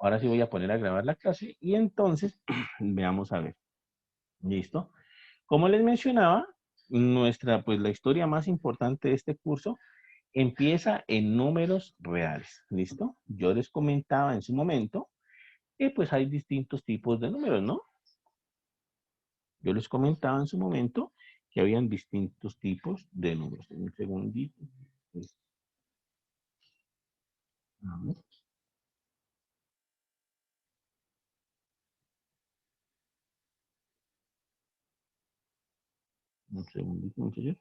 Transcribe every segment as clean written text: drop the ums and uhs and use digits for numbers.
Ahora sí voy a poner a grabar la clase y entonces veamos a ver. ¿Listo? Como les mencionaba, pues la historia más importante de este curso empieza en números reales. ¿Listo? Yo les comentaba en su momento que pues hay distintos tipos de números, ¿no? Yo les comentaba en su momento que habían distintos tipos de números. Un segundito. A ver, un segundito, muchachos.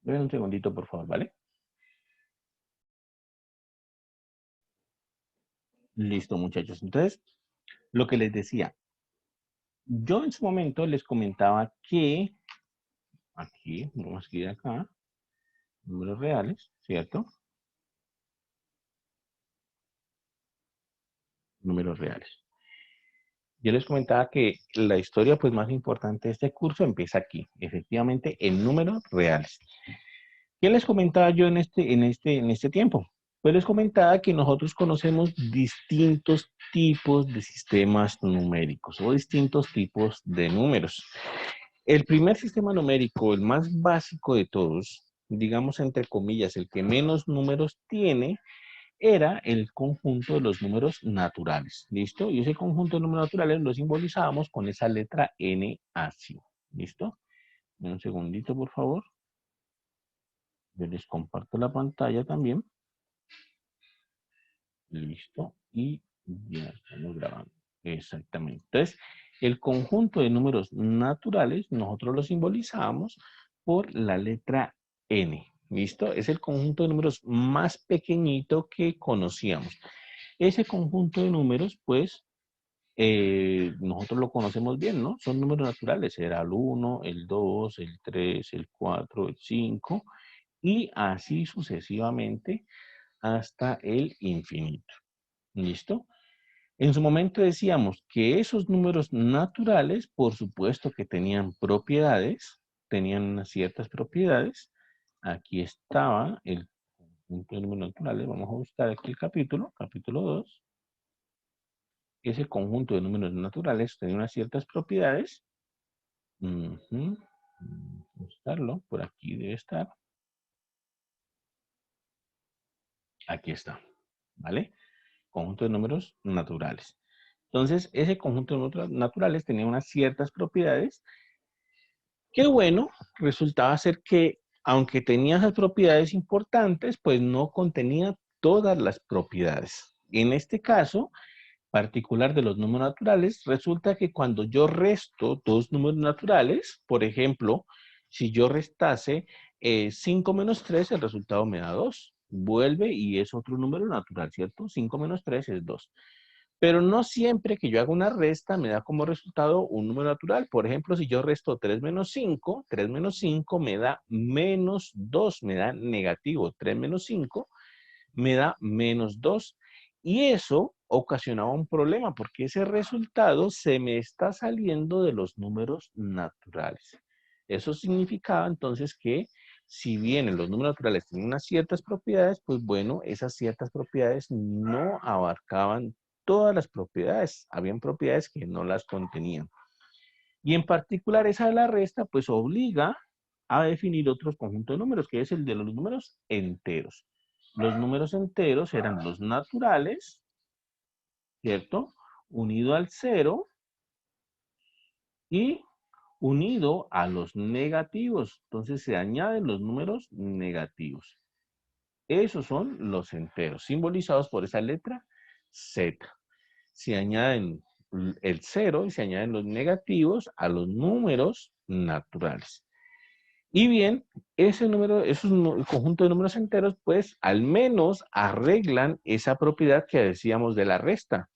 Ven un segundito, por favor, ¿vale? Listo, muchachos. Entonces, lo que les decía, yo en su momento les comentaba que aquí, vamos a escribir acá, números reales, ¿cierto? Números reales. Yo les comentaba que la historia pues más importante de este curso empieza aquí, efectivamente, en números reales. ¿Qué les comentaba yo en este tiempo? Pues les comentaba que nosotros conocemos distintos tipos de sistemas numéricos o distintos tipos de números. El primer sistema numérico, el más básico de todos, digamos entre comillas, el que menos números tiene, era el conjunto de los números naturales. ¿Listo? Y ese conjunto de números naturales lo simbolizábamos con esa letra N así. ¿Listo? Un segundito, por favor. Yo les comparto la pantalla también. Listo. Y ya estamos grabando. Exactamente. Entonces, el conjunto de números naturales, nosotros lo simbolizamos por la letra N. ¿Listo? Es el conjunto de números más pequeñito que conocíamos. Ese conjunto de números, pues, nosotros lo conocemos bien, ¿no? Son números naturales. Era el 1, el 2, el 3, el 4, el 5 y así sucesivamente hasta el infinito. ¿Listo? En su momento decíamos que esos números naturales, por supuesto que tenían propiedades, tenían unas ciertas propiedades. Aquí estaba el conjunto de números naturales. Vamos a buscar aquí el capítulo 2. Ese conjunto de números naturales tenía unas ciertas propiedades. Buscarlo, por aquí debe estar. Aquí está, ¿vale? Conjunto de números naturales. Entonces, ese conjunto de números naturales tenía unas ciertas propiedades que, bueno, resultaba ser que, aunque tenía esas propiedades importantes, pues no contenía todas las propiedades. En este caso particular de los números naturales, resulta que cuando yo resto dos números naturales, por ejemplo, si yo restase 5 menos 3, el resultado me da 2. Vuelve y es otro número natural, ¿cierto? 5 menos 3 es 2. Pero no siempre que yo haga una resta me da como resultado un número natural. Por ejemplo, si yo resto 3 menos 5 me da menos 2, me da negativo. 3 menos 5 me da menos 2. Y eso ocasionaba un problema porque ese resultado se me está saliendo de los números naturales. Eso significaba entonces que si bien los números naturales tienen unas ciertas propiedades, pues bueno, esas ciertas propiedades no abarcaban todas las propiedades. Habían propiedades que no las contenían. Y en particular esa de la resta, pues obliga a definir otro conjunto de números, que es el de los números enteros. Los números enteros eran los naturales, ¿cierto? Unido al cero y unido a los negativos. Entonces se añaden los números negativos. Esos son los enteros, simbolizados por esa letra Z. Se añaden el cero y se añaden los negativos a los números naturales. Y bien, el conjunto de números enteros, pues al menos arreglan esa propiedad que decíamos de la resta.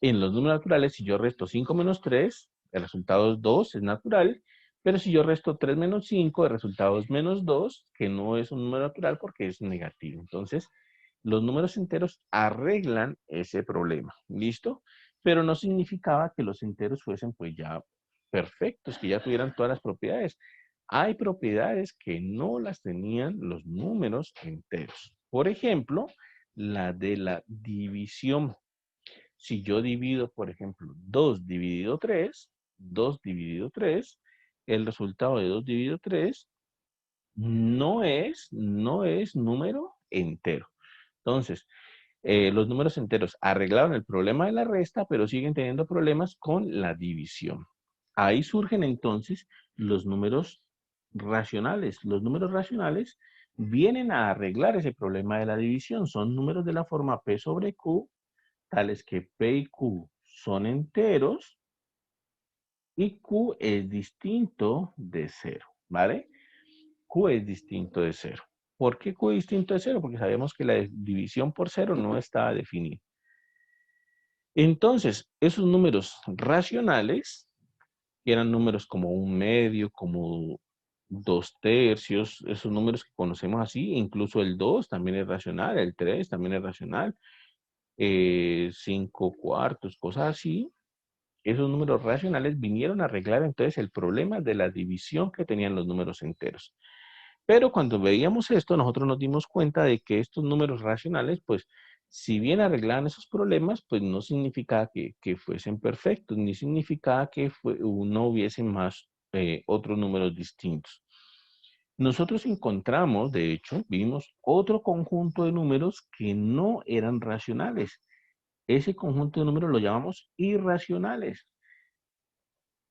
En los números naturales, si yo resto 5 menos 3, El resultado es 2, es natural, pero si yo resto 3 menos 5, el resultado es menos 2, que no es un número natural porque es negativo. Entonces, los números enteros arreglan ese problema, ¿listo? Pero no significaba que los enteros fuesen pues ya perfectos, que ya tuvieran todas las propiedades. Hay propiedades que no las tenían los números enteros. Por ejemplo, la de la división. Si yo divido, por ejemplo, 2 dividido 3, 2 dividido 3, el resultado de 2 dividido 3 no es número entero. Entonces, los números enteros arreglaron el problema de la resta, pero siguen teniendo problemas con la división. Ahí surgen entonces los números racionales. Los números racionales vienen a arreglar ese problema de la división. Son números de la forma P sobre Q, tales que P y Q son enteros y Q es distinto de 0, ¿vale? Q es distinto de 0. ¿Por qué Q es distinto de 0? Porque sabemos que la división por 0 no estaba definida. Entonces, esos números racionales, que eran números como un medio, como 2/3, esos números que conocemos así, incluso el 2 también es racional, el 3 también es racional, 5/4, cosas así. Esos números racionales vinieron a arreglar entonces el problema de la división que tenían los números enteros. Pero cuando veíamos esto, nosotros nos dimos cuenta de que estos números racionales, pues, si bien arreglaban esos problemas, pues no significaba que fuesen perfectos, ni significaba que no hubiesen más otros números distintos. Nosotros encontramos, de hecho, vimos otro conjunto de números que no eran racionales. Ese conjunto de números lo llamamos irracionales.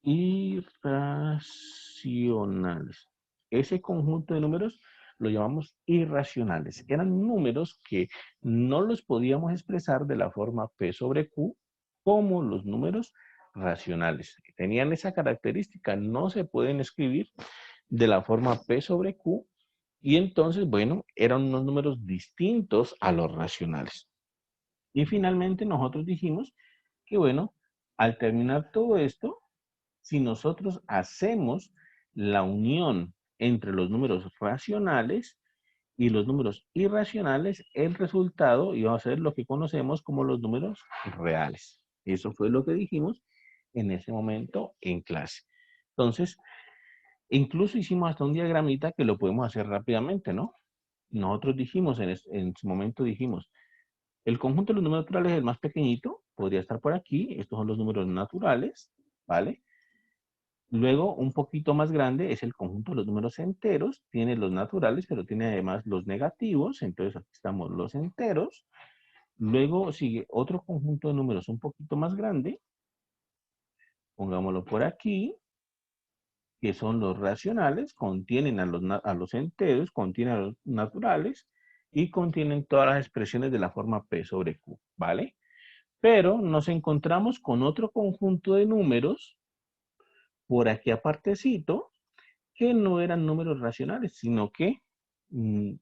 Irracionales. Ese conjunto de números lo llamamos irracionales. Eran números que no los podíamos expresar de la forma P sobre Q como los números racionales. Tenían esa característica, no se pueden escribir de la forma P sobre Q y entonces, bueno, eran unos números distintos a los racionales. Y finalmente nosotros dijimos que, bueno, al terminar todo esto, si nosotros hacemos la unión entre los números racionales y los números irracionales, el resultado iba a ser lo que conocemos como los números reales. Eso fue lo que dijimos en ese momento en clase. Entonces, incluso hicimos hasta un diagramita que lo podemos hacer rápidamente, ¿no? Nosotros dijimos, en su momento dijimos, el conjunto de los números naturales es el más pequeñito, podría estar por aquí, estos son los números naturales, ¿vale? Luego, un poquito más grande es el conjunto de los números enteros. Tiene los naturales, pero tiene además los negativos. Entonces, aquí estamos los enteros. Luego sigue otro conjunto de números un poquito más grande. Pongámoslo por aquí, que son los racionales. Contienen a los enteros, contienen a los naturales y contienen todas las expresiones de la forma P sobre Q, ¿vale? Pero nos encontramos con otro conjunto de números por aquí apartecito, que no eran números racionales, sino que mm,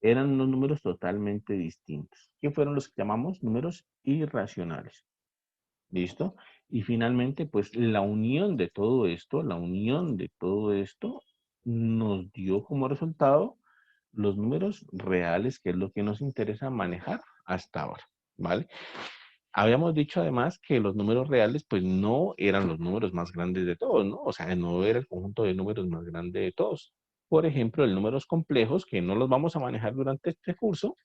eran unos números totalmente distintos, que fueron los que llamamos números irracionales. ¿Listo? Y finalmente, pues la unión de todo esto, nos dio como resultado los números reales, que es lo que nos interesa manejar hasta ahora, ¿vale? Habíamos dicho además que los números reales pues no eran los números más grandes de todos, ¿no? O sea, no era el conjunto de números más grande de todos. Por ejemplo, el números complejos, que no los vamos a manejar durante este curso,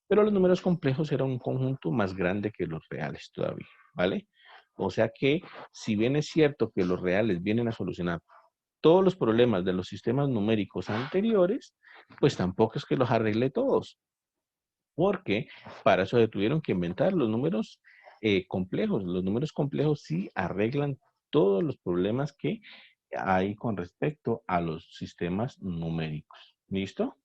pero los números complejos eran un conjunto más grande que los reales todavía, ¿vale? O sea que, si bien es cierto que los reales vienen a solucionar todos los problemas de los sistemas numéricos anteriores, pues tampoco es que los arregle todos, porque para eso se tuvieron que inventar los números complejos. Los números complejos sí arreglan todos los problemas que hay con respecto a los sistemas numéricos. ¿Listo?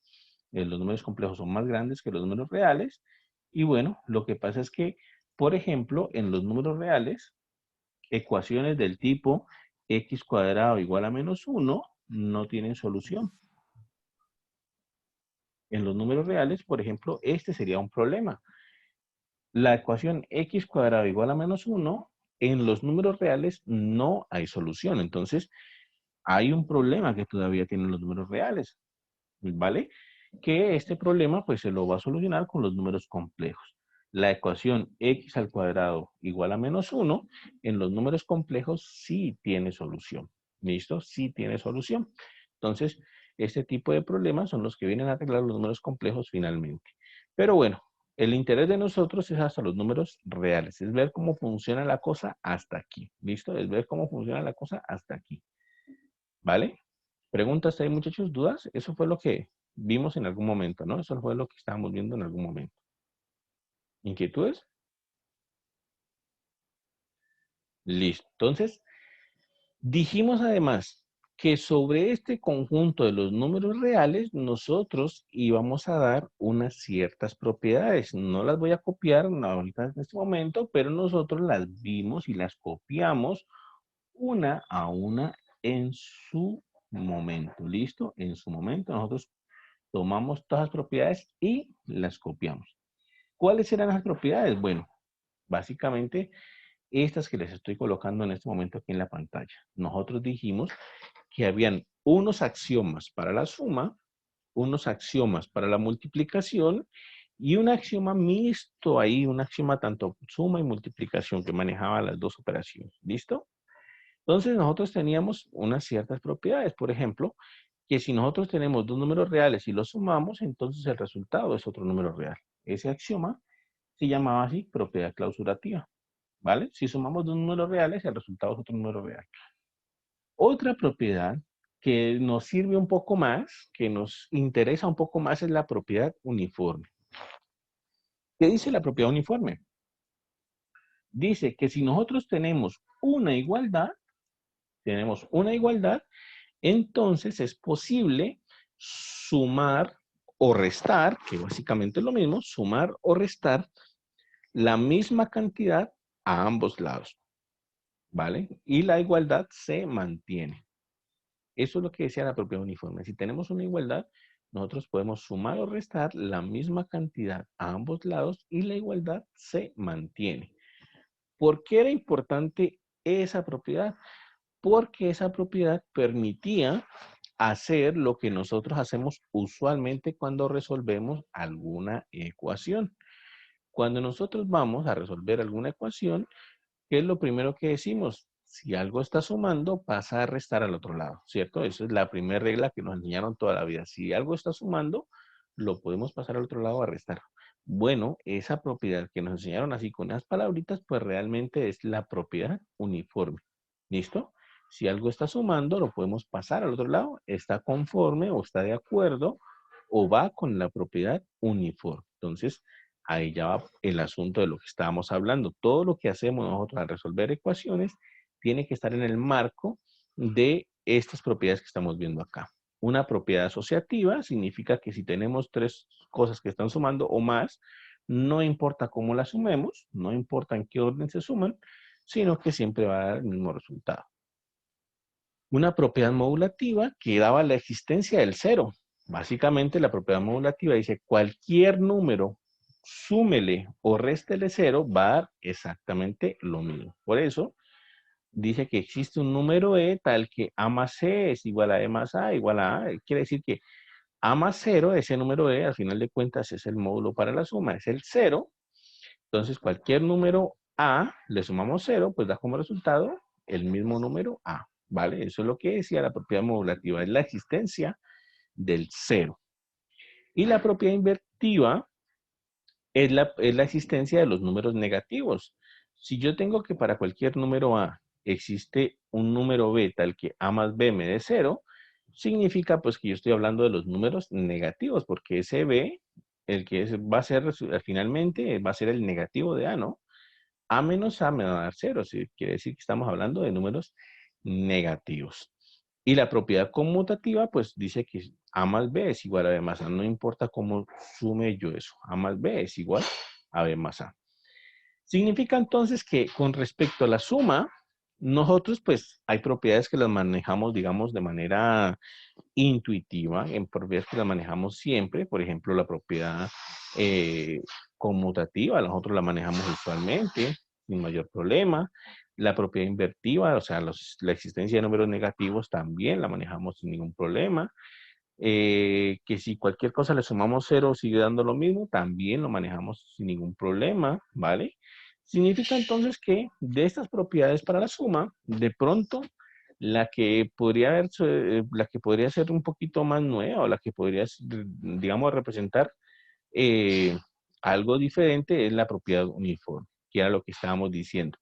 Los números complejos son más grandes que los números reales. Y bueno, lo que pasa es que, por ejemplo, en los números reales, ecuaciones del tipo x cuadrado igual a menos 1 no tienen solución. En los números reales, por ejemplo, este sería un problema. La ecuación x cuadrado igual a menos 1 en los números reales no hay solución. Entonces, hay un problema que todavía tienen los números reales, ¿vale? Que este problema pues se lo va a solucionar con los números complejos. La ecuación x al cuadrado igual a menos 1, en los números complejos sí tiene solución. ¿Listo? Sí tiene solución. Entonces, este tipo de problemas son los que vienen a arreglar los números complejos finalmente. Pero bueno, el interés de nosotros es hasta los números reales, es ver cómo funciona la cosa hasta aquí. ¿Listo? Es ver cómo funciona la cosa hasta aquí. ¿Vale? ¿Preguntas ahí, muchachos? ¿Dudas? Eso fue lo que vimos en algún momento, ¿no? Eso fue lo que estábamos viendo en algún momento. ¿Inquietudes? Listo. Entonces, dijimos además que sobre este conjunto de los números reales, nosotros íbamos a dar unas ciertas propiedades. No las voy a copiar ahorita en este momento, pero nosotros las vimos y las copiamos una a una en su momento. ¿Listo? En su momento nosotros tomamos todas las propiedades y las copiamos. ¿Cuáles eran las propiedades? Bueno, básicamente estas que les estoy colocando en este momento aquí en la pantalla. Nosotros dijimos que habían unos axiomas para la suma, unos axiomas para la multiplicación y un axioma mixto ahí, un axioma tanto suma y multiplicación que manejaba las dos operaciones. ¿Listo? Entonces nosotros teníamos unas ciertas propiedades. Por ejemplo, que si nosotros tenemos dos números reales y los sumamos, entonces el resultado es otro número real. Ese axioma se llamaba así propiedad clausurativa, ¿vale? Si sumamos dos números reales, el resultado es otro número real. Otra propiedad que nos sirve un poco más, que nos interesa un poco más, es la propiedad uniforme. ¿Qué dice la propiedad uniforme? Dice que si nosotros tenemos una igualdad, entonces es posible sumar o restar, que básicamente es lo mismo, sumar o restar la misma cantidad a ambos lados, ¿vale? Y la igualdad se mantiene. Eso es lo que decía la propiedad uniforme. Si tenemos una igualdad, nosotros podemos sumar o restar la misma cantidad a ambos lados y la igualdad se mantiene. ¿Por qué era importante esa propiedad? Porque esa propiedad permitía hacer lo que nosotros hacemos usualmente cuando resolvemos alguna ecuación. Cuando nosotros vamos a resolver alguna ecuación, ¿qué es lo primero que decimos? Si algo está sumando, pasa a restar al otro lado, ¿cierto? Esa es la primera regla que nos enseñaron toda la vida. Si algo está sumando, lo podemos pasar al otro lado a restar. Bueno, esa propiedad que nos enseñaron así con unas palabritas, pues realmente es la propiedad uniforme. ¿Listo? Si algo está sumando, lo podemos pasar al otro lado, está conforme o está de acuerdo o va con la propiedad uniforme. Entonces, ahí ya va el asunto de lo que estábamos hablando. Todo lo que hacemos nosotros al resolver ecuaciones tiene que estar en el marco de estas propiedades que estamos viendo acá. Una propiedad asociativa significa que si tenemos tres cosas que están sumando o más, no importa cómo las sumemos, no importa en qué orden se suman, sino que siempre va a dar el mismo resultado. Una propiedad modulativa que daba la existencia del cero. Básicamente la propiedad modulativa dice cualquier número, súmele o réstele cero, va a dar exactamente lo mismo. Por eso dice que existe un número E tal que A más C es igual a E más A igual a A. Quiere decir que A más cero, ese número E, al final de cuentas es el módulo para la suma, es el cero. Entonces cualquier número A le sumamos cero, pues da como resultado el mismo número A. ¿Vale? Eso es lo que decía la propiedad modulativa, es la existencia del cero. Y la propiedad invertida es la existencia de los números negativos. Si yo tengo que para cualquier número A existe un número B tal que A más B me dé cero, significa pues que yo estoy hablando de los números negativos, porque ese B, el que va a ser finalmente, va a ser el negativo de A, ¿no? A menos A me va a dar cero, quiere decir que estamos hablando de números negativos. Y la propiedad conmutativa, pues dice que A más B es igual a B más A. No importa cómo sume yo eso. A más B es igual a B más A. Significa entonces que con respecto a la suma, nosotros pues hay propiedades que las manejamos, digamos, de manera intuitiva, en propiedades que las manejamos siempre. Por ejemplo, la propiedad conmutativa, nosotros la manejamos usualmente. sin mayor problema. La propiedad invertida, o sea, la existencia de números negativos también la manejamos sin ningún problema. Que si cualquier cosa le sumamos 0 sigue dando lo mismo, también lo manejamos sin ningún problema, ¿vale? Significa entonces que de estas propiedades para la suma, de pronto la que la que podría ser un poquito más nueva o la que podría, digamos, representar eh, algo diferente es la propiedad uniforme, que era lo que estábamos diciendo.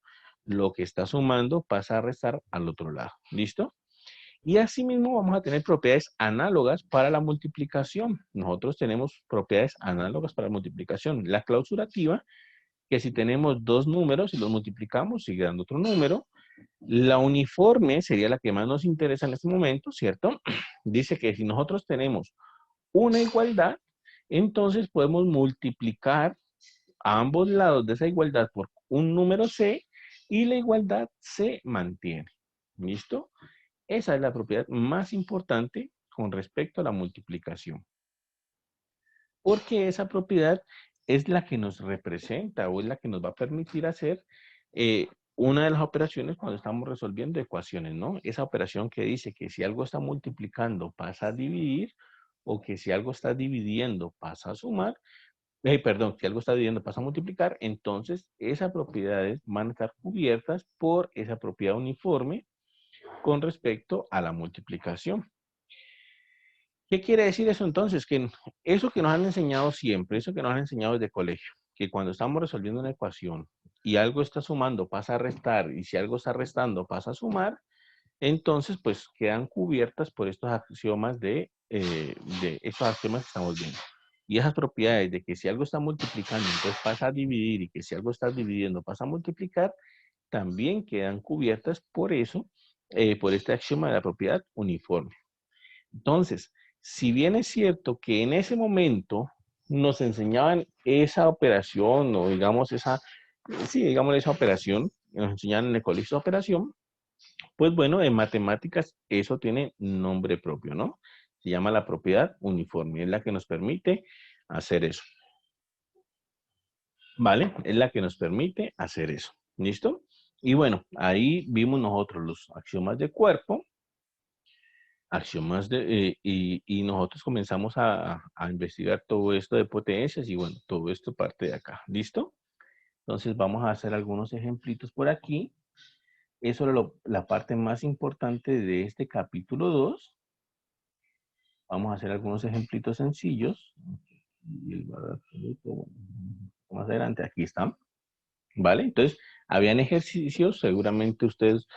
Lo que está sumando pasa a restar al otro lado. ¿Listo? Y asimismo vamos a tener propiedades análogas para la multiplicación. Nosotros tenemos propiedades análogas para la multiplicación. La clausurativa, que si tenemos dos números y los multiplicamos, sigue dando otro número. La uniforme sería la que más nos interesa en este momento, ¿cierto? Dice que si nosotros tenemos una igualdad, entonces podemos multiplicar a ambos lados de esa igualdad por un número C y la igualdad se mantiene. ¿Listo? Esa es la propiedad más importante con respecto a la multiplicación. Porque esa propiedad es la que nos representa o es la que nos va a permitir hacer una de las operaciones cuando estamos resolviendo ecuaciones, ¿no? Esa operación que dice que si algo está multiplicando pasa a dividir o que si algo está dividiendo pasa a sumar, perdón, si algo está dividiendo pasa a multiplicar, entonces esas propiedades van a estar cubiertas por esa propiedad uniforme con respecto a la multiplicación. ¿Qué quiere decir eso entonces? Que eso que nos han enseñado siempre, eso que nos han enseñado desde colegio, que cuando estamos resolviendo una ecuación y algo está sumando pasa a restar y si algo está restando pasa a sumar, entonces pues quedan cubiertas por estos axiomas de estos axiomas que estamos viendo. Y esas propiedades de que si algo está multiplicando entonces pasa a dividir y que si algo está dividiendo pasa a multiplicar, también quedan cubiertas por eso, por este axioma de la propiedad uniforme. Entonces, si bien es cierto que en ese momento nos enseñaban esa operación o digamos esa operación, nos enseñaban en el colegio esa operación, pues bueno, en matemáticas eso tiene nombre propio, ¿no? Se llama la propiedad uniforme, es la que nos permite hacer eso. ¿Vale? Es la que nos permite hacer eso. ¿Listo? Y bueno, ahí vimos nosotros los axiomas de cuerpo, y nosotros comenzamos a investigar todo esto de potencias y bueno, todo esto parte de acá. ¿Listo? Entonces vamos a hacer algunos ejemplitos por aquí. Eso es la parte más importante de este capítulo 2. Vamos a hacer algunos ejemplitos sencillos. Y el valor absoluto, bueno, más adelante, aquí están. ¿Vale? Entonces, habían ejercicios, seguramente ustedes,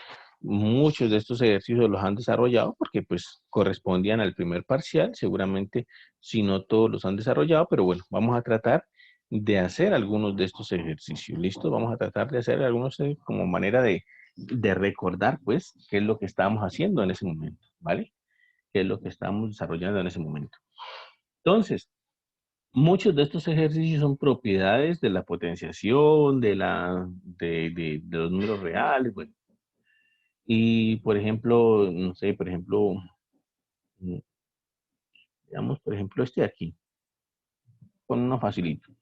muchos de estos ejercicios los han desarrollado porque pues correspondían al primer parcial, seguramente si no todos los han desarrollado, pero bueno, vamos a tratar de hacer algunos de estos ejercicios, ¿listo? Vamos a tratar de hacer algunos como manera de recordar pues qué es lo que estábamos haciendo en ese momento, ¿vale? Qué es lo que estamos desarrollando en ese momento. Entonces, muchos de estos ejercicios son propiedades de la potenciación, de los números reales, bueno. Y, por ejemplo, no sé, por ejemplo, veamos, por ejemplo, este de aquí, con uno facilito.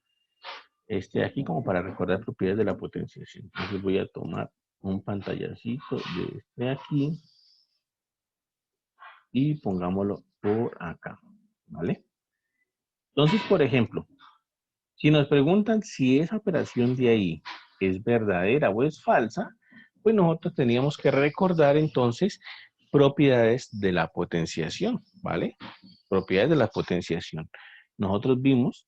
Este de aquí como para recordar propiedades de la potenciación. Entonces voy a tomar un pantallacito de este de aquí y pongámoslo por acá, ¿vale? Entonces, por ejemplo, si nos preguntan si esa operación de ahí es verdadera o es falsa, pues nosotros teníamos que recordar entonces propiedades de la potenciación, ¿vale? Propiedades de la potenciación. Nosotros vimos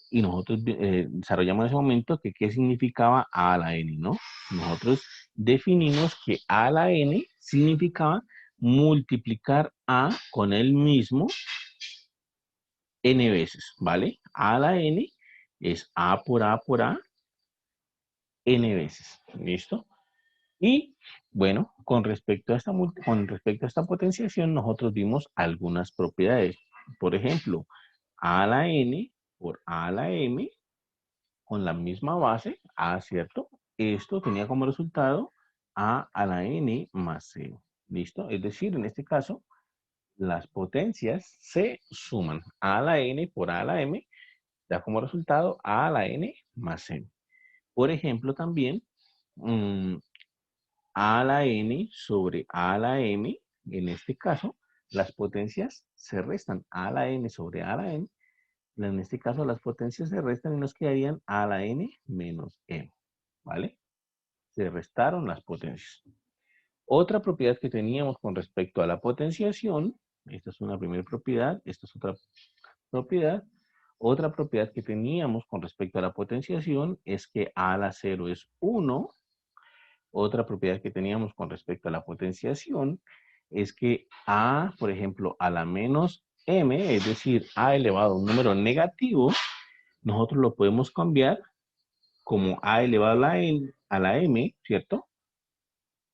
y nosotros desarrollamos en ese momento que qué significaba A a la N, ¿no? Nosotros definimos que A a la N significaba multiplicar A con el mismo N veces, ¿vale? A a la N es A por A por A, N veces, ¿listo? Y bueno, con respecto a esta potenciación, nosotros vimos algunas propiedades. Por ejemplo, A a la N por A a la M, con la misma base, A, ¿cierto? Esto tenía como resultado A a la N más C, ¿listo? Es decir, en este caso, las potencias se suman. A la N por A a la M da como resultado A a la N más C. Por ejemplo, también a a la n sobre a a la m. En este caso, las potencias se restan. A la n sobre a la n. En este caso, las potencias se restan y nos quedarían a la n menos m. ¿Vale? Se restaron las potencias. Otra propiedad que teníamos con respecto a la potenciación, esta es una primera propiedad, esta es otra propiedad. Otra propiedad que teníamos con respecto a la potenciación es que a la 0 es 1. Otra propiedad que teníamos con respecto a la potenciación es que a, por ejemplo, a la menos m, es decir, a elevado a un número negativo, nosotros lo podemos cambiar como a elevado a la m, ¿cierto?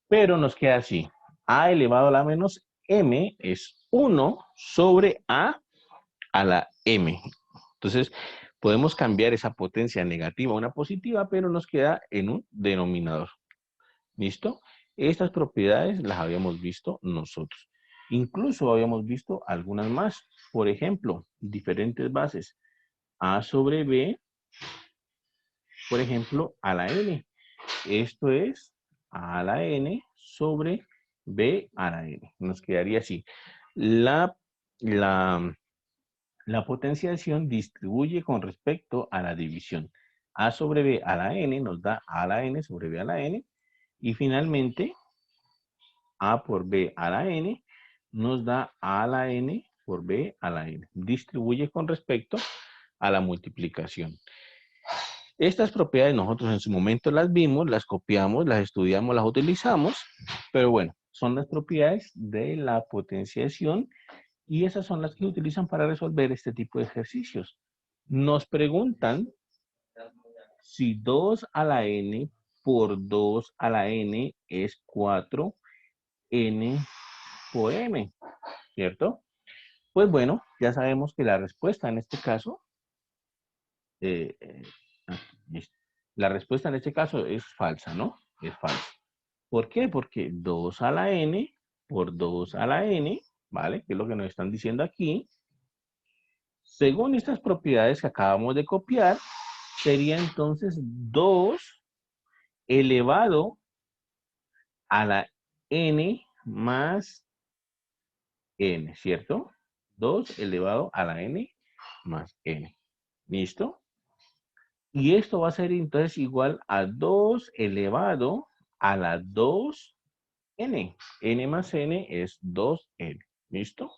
Pero nos queda así. A elevado a la menos m es 1 sobre a la m. Entonces, podemos cambiar esa potencia negativa a una positiva, pero nos queda en un denominador. ¿Listo? Estas propiedades las habíamos visto nosotros. Incluso habíamos visto algunas más. Por ejemplo, diferentes bases. A sobre B, por ejemplo, a la n. Esto es a la n sobre b a la n. Nos quedaría así. La potenciación distribuye con respecto a la división. A sobre b a la n nos da a la n sobre b a la n. Y finalmente, a por b a la n nos da a la n por b a la n. Distribuye con respecto a la multiplicación. Estas propiedades nosotros en su momento las vimos, las copiamos, las estudiamos, las utilizamos, pero bueno, son las propiedades de la potenciación y esas son las que utilizan para resolver este tipo de ejercicios. Nos preguntan si 2 a la n por 2 a la n es 4n por m, ¿cierto? Pues bueno, ya sabemos que la respuesta en este caso la respuesta en este caso es falsa, ¿no? Es falsa. ¿Por qué? Porque 2 a la n por 2 a la n, ¿vale? Que es lo que nos están diciendo aquí. Según estas propiedades que acabamos de copiar, sería entonces 2 elevado a la n más n, ¿cierto? 2 elevado a la n más n. ¿Listo? Y esto va a ser entonces igual a 2 elevado a la 2n. N más n es 2n. ¿Listo?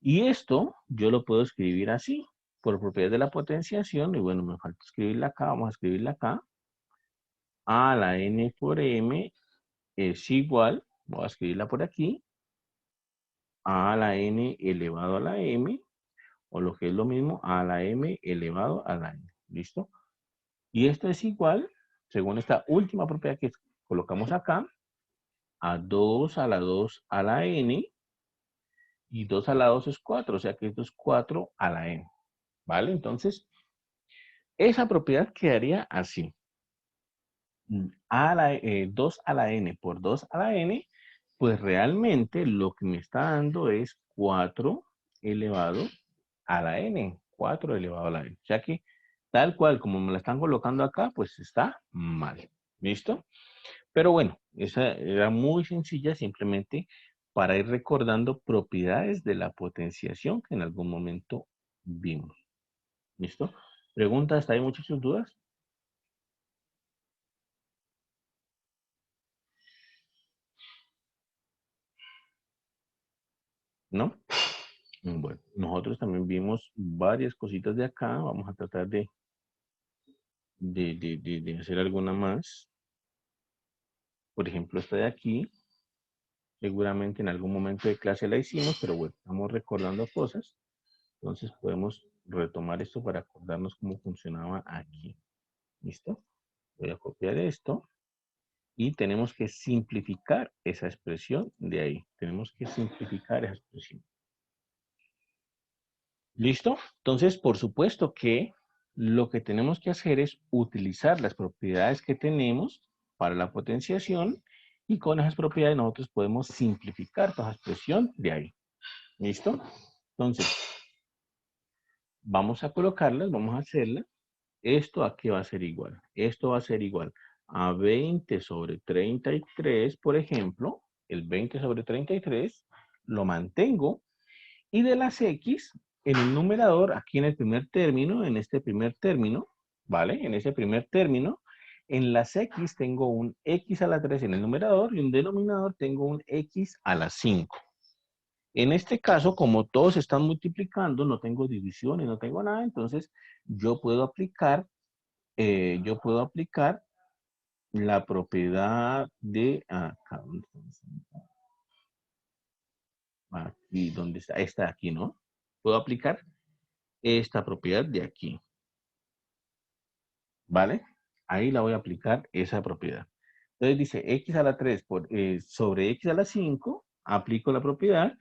Y esto yo lo puedo escribir así, por propiedad de la potenciación. Y bueno, me falta escribirla acá. Vamos a escribirla acá. A la n por m es igual, voy a escribirla por aquí, a la n elevado a la m, o lo que es lo mismo, a la m elevado a la n. ¿Listo? Y esto es igual, según esta última propiedad que colocamos acá, a 2 a la 2 a la n, y 2 a la 2 es 4, o sea que esto es 4 a la n. ¿Vale? Entonces, esa propiedad quedaría así. 2 a la n por 2 a la n, pues realmente lo que me está dando es 4 elevado a la n. 4 elevado a la n. O sea que tal cual como me la están colocando acá, pues está mal. ¿Listo? Pero bueno, esa era muy sencilla, simplemente para ir recordando propiedades de la potenciación que en algún momento vimos. ¿Listo? ¿Preguntas? ¿Hay muchas dudas? ¿No? Bueno, nosotros también vimos varias cositas de acá. Vamos a tratar de hacer alguna más. Por ejemplo, esta de aquí. Seguramente en algún momento de clase la hicimos, pero bueno, estamos recordando cosas. Entonces podemos retomar esto para acordarnos cómo funcionaba aquí. ¿Listo? Voy a copiar esto. Y tenemos que simplificar esa expresión de ahí. Tenemos que simplificar esa expresión. ¿Listo? Entonces, por supuesto que lo que tenemos que hacer es utilizar las propiedades que tenemos para la potenciación y con esas propiedades nosotros podemos simplificar toda esa expresión de ahí. ¿Listo? Entonces, vamos a colocarlas, vamos a hacerlas. Esto aquí va a ser igual. Esto va a ser igual a 20 sobre 33, por ejemplo, el 20 sobre 33 lo mantengo. Y de las X, en el numerador, aquí en el primer término, en este primer término, ¿vale? En ese primer término, en las X tengo un X a la 3 en el numerador y en el denominador tengo un X a la 5. En este caso, como todos están multiplicando, no tengo divisiones, no tengo nada, entonces yo puedo aplicar la propiedad de acá, aquí, ¿dónde está? Esta de aquí, ¿no? Puedo aplicar esta propiedad de aquí, ¿vale? Ahí la voy a aplicar esa propiedad. Entonces dice x a la 3 sobre x a la 5, aplico la propiedad,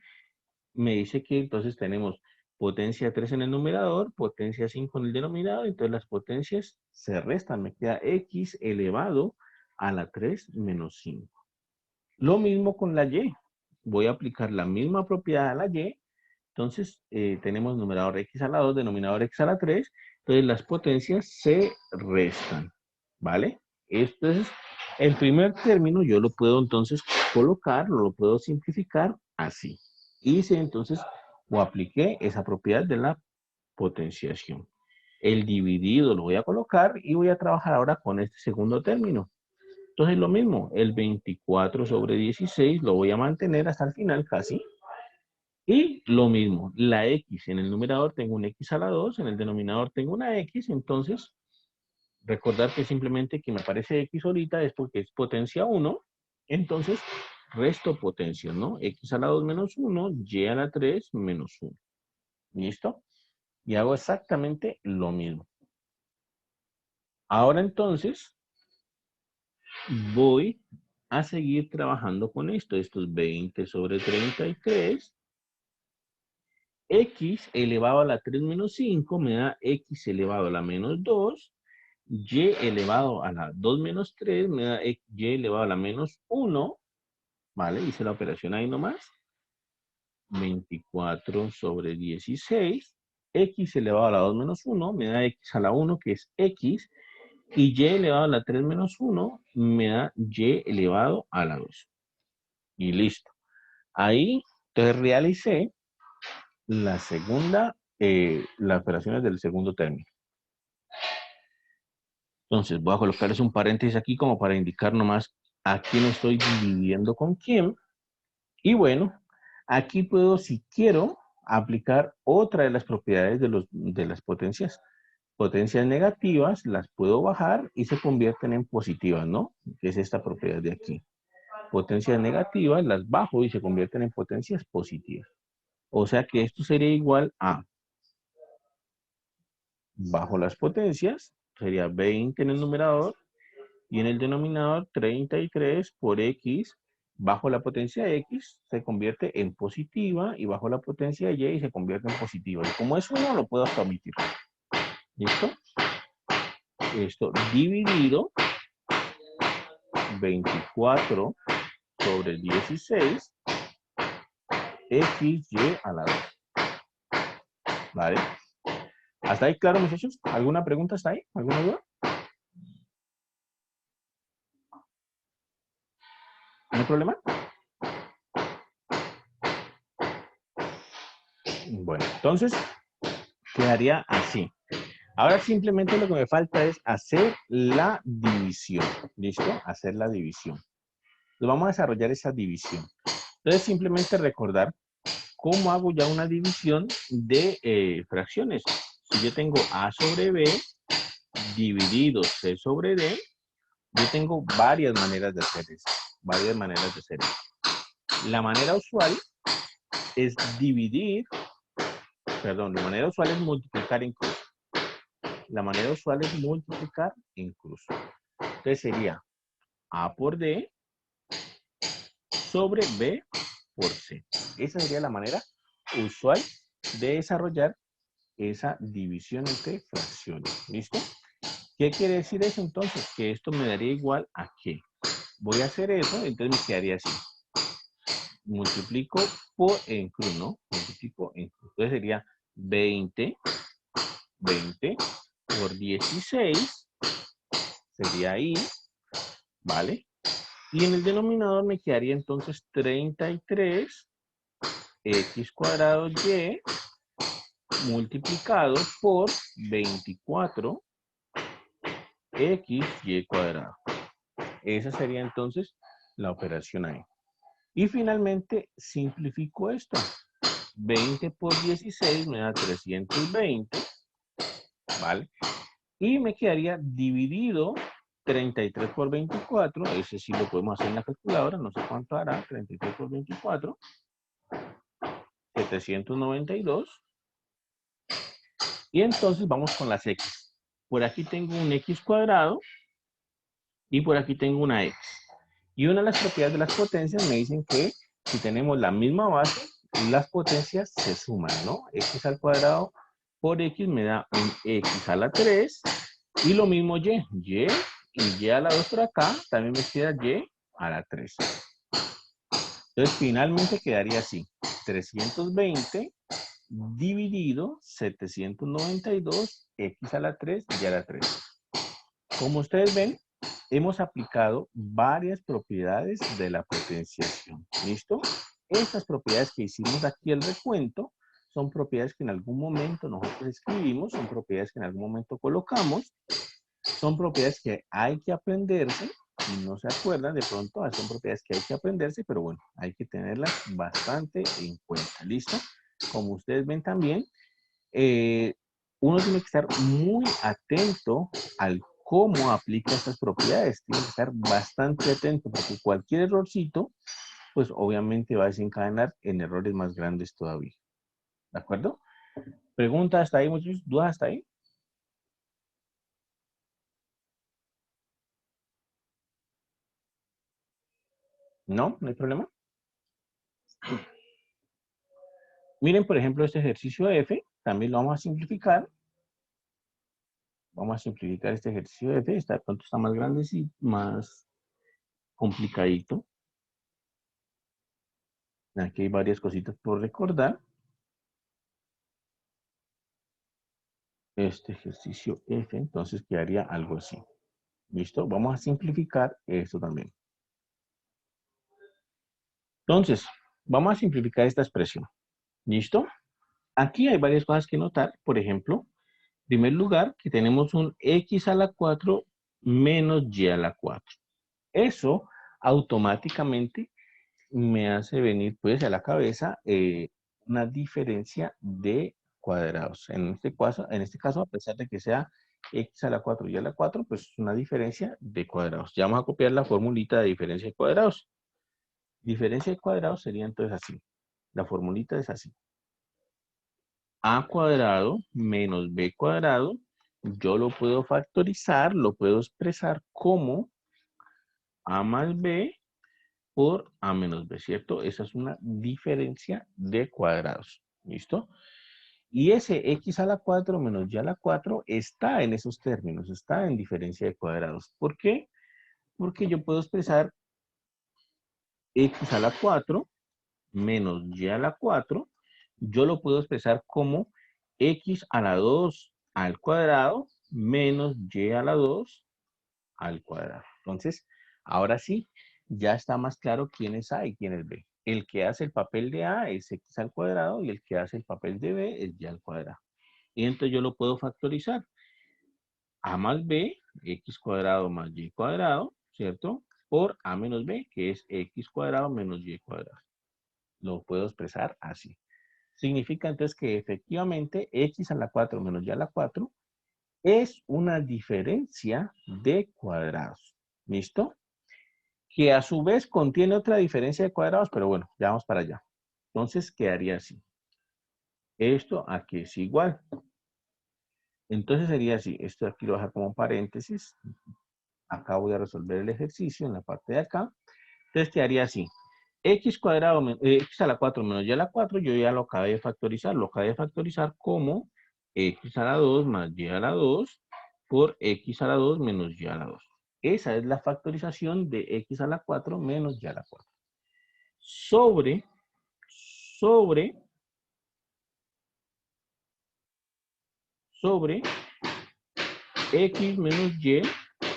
me dice que entonces tenemos potencia 3 en el numerador, potencia 5 en el denominador, entonces las potencias se restan, me queda x elevado a la 3 menos 5. Lo mismo con la y, voy a aplicar la misma propiedad a la y, entonces tenemos numerador x a la 2, denominador x a la 3, entonces las potencias se restan, ¿vale? Esto es el primer término, yo lo puedo entonces colocar, lo puedo simplificar así. Hice entonces, o apliqué esa propiedad de la potenciación. El dividido lo voy a colocar y voy a trabajar ahora con este segundo término. Entonces lo mismo, el 24 sobre 16 lo voy a mantener hasta el final casi. Y lo mismo, la x en el numerador tengo un x a la 2, en el denominador tengo una x, entonces recordar que simplemente que me aparece x ahorita es porque es potencia 1, entonces resto potencias, ¿no? X a la 2 menos 1, y a la 3 menos 1. ¿Listo? Y hago exactamente lo mismo. Ahora entonces voy a seguir trabajando con esto. Esto es 20 sobre 33. X elevado a la 3 menos 5 me da x elevado a la menos 2. Y elevado a la 2 menos 3 me da y elevado a la menos 1. ¿Vale? Hice la operación ahí nomás. 24 sobre 16. X elevado a la 2 menos 1 me da x a la 1, que es x. Y y elevado a la 3 menos 1 me da y elevado a la 2. Y listo. Ahí, entonces realicé la segunda, las operaciones del segundo término. Entonces voy a colocarles un paréntesis aquí como para indicar nomás a quién estoy dividiendo con quién. Y bueno, aquí puedo, si quiero, aplicar otra de las propiedades de las potencias. Potencias negativas las puedo bajar y se convierten en positivas, ¿no? Que es esta propiedad de aquí. Potencias negativas las bajo y se convierten en potencias positivas. O sea que esto sería igual a, bajo las potencias, sería 20 en el numerador y en el denominador 33 por x bajo la potencia de x se convierte en positiva y bajo la potencia de y se convierte en positiva. Y como es 1, lo puedo hasta omitir. ¿Listo? Esto dividido 24 sobre 16 xy a la 2. ¿Vale? ¿Hasta ahí claro, muchachos? ¿Alguna pregunta hasta ahí? ¿Alguna duda? ¿No hay problema? Bueno, entonces quedaría así. Ahora simplemente lo que me falta es hacer la división. ¿Listo? Hacer la división. Entonces vamos a desarrollar esa división. Entonces simplemente recordar cómo hago ya una división de fracciones. Si yo tengo A sobre B dividido C sobre D, yo tengo varias maneras de hacer eso. Varias maneras de hacer eso. La manera usual es dividir, perdón, la manera usual es multiplicar en cruz. La manera usual es multiplicar en cruz. Entonces sería A por D sobre B por C. Esa sería la manera usual de desarrollar esa división entre fracciones. ¿Listo? ¿Qué quiere decir eso entonces? Que esto me daría igual a qué. Voy a hacer eso, entonces me quedaría así. Multiplico en cruz, ¿no? Multiplico en cruz. Entonces sería 20 por 16. Sería ahí. ¿vale? Y en el denominador me quedaría entonces 33 x cuadrado y multiplicado por 24 x y cuadrado. Esa sería entonces la operación ahí. Y finalmente simplifico esto. 20 por 16 me da 320, ¿vale? Y me quedaría dividido 33 por 24, ese sí lo podemos hacer en la calculadora, no sé cuánto hará, 33 por 24, 792. Y entonces vamos con las x. Por aquí tengo un x cuadrado y por aquí tengo una x. Y una de las propiedades de las potencias me dicen que si tenemos la misma base, las potencias se suman, ¿no? X al cuadrado por x me da un x a la 3 y lo mismo y y a la 2 por acá también me queda y a la 3. Entonces finalmente quedaría así, 320 dividido 792 x a la 3 y a la 3. Como ustedes ven, hemos aplicado varias propiedades de la potenciación. ¿Listo? Estas propiedades que hicimos aquí el recuento son propiedades que en algún momento nosotros escribimos, son propiedades que en algún momento colocamos, son propiedades que hay que aprenderse y no se acuerdan de pronto, son propiedades que hay que aprenderse, pero bueno, hay que tenerlas bastante en cuenta. ¿Listo? Como ustedes ven también, uno tiene que estar muy atento al cómo aplica estas propiedades. Tiene que estar bastante atento porque cualquier errorcito, pues obviamente va a desencadenar en errores más grandes todavía. ¿De acuerdo? ¿Preguntas hasta ahí, muchachos? ¿Dudas hasta ahí? ¿No? ¿No hay problema? Miren, por ejemplo, este ejercicio F. También lo vamos a simplificar. Vamos a simplificar este ejercicio F. De pronto está más grande y más complicadito. Aquí hay varias cositas por recordar. Este ejercicio F, entonces quedaría algo así. ¿Listo? Vamos a simplificar esto también. Entonces, vamos a simplificar esta expresión. ¿Listo? Aquí hay varias cosas que notar. Por ejemplo, en primer lugar, que tenemos un x a la 4 menos y a la 4. Eso automáticamente me hace venir pues a la cabeza una diferencia de cuadrados. En este caso, a pesar de que sea x a la 4 y a la 4, pues es una diferencia de cuadrados. Ya vamos a copiar la formulita de diferencia de cuadrados. Diferencia de cuadrados sería entonces así. La formulita es así. A cuadrado menos b cuadrado, yo lo puedo factorizar, lo puedo expresar como a más b por a menos b, ¿cierto? Esa es una diferencia de cuadrados, ¿listo? Y ese x a la 4 menos y a la 4 está en esos términos, está en diferencia de cuadrados. ¿Por qué? Porque yo puedo expresar x a la 4 menos y a la 4, yo lo puedo expresar como x a la 2 al cuadrado menos y a la 2 al cuadrado. Entonces, ahora sí, ya está más claro quién es A y quién es B. El que hace el papel de A es x al cuadrado y el que hace el papel de B es y al cuadrado. Y entonces yo lo puedo factorizar. A más B, x cuadrado más y cuadrado, ¿cierto? Por A menos B, que es x cuadrado menos y cuadrado. Lo puedo expresar así. Significa entonces que efectivamente x a la 4 menos y a la 4 es una diferencia de cuadrados. ¿Listo? Que a su vez contiene otra diferencia de cuadrados, pero bueno, ya vamos para allá. Entonces quedaría así. Esto aquí es igual. Entonces sería así. Esto aquí lo voy a dejar como paréntesis. Acá voy a resolver el ejercicio en la parte de acá. Entonces quedaría así. X cuadrado, x a la 4 menos y a la 4, yo ya lo acabé de factorizar. Lo acabé de factorizar como x a la 2 más y a la 2 por x a la 2 menos y a la 2. Esa es la factorización de x a la 4 menos y a la 4. Sobre x menos y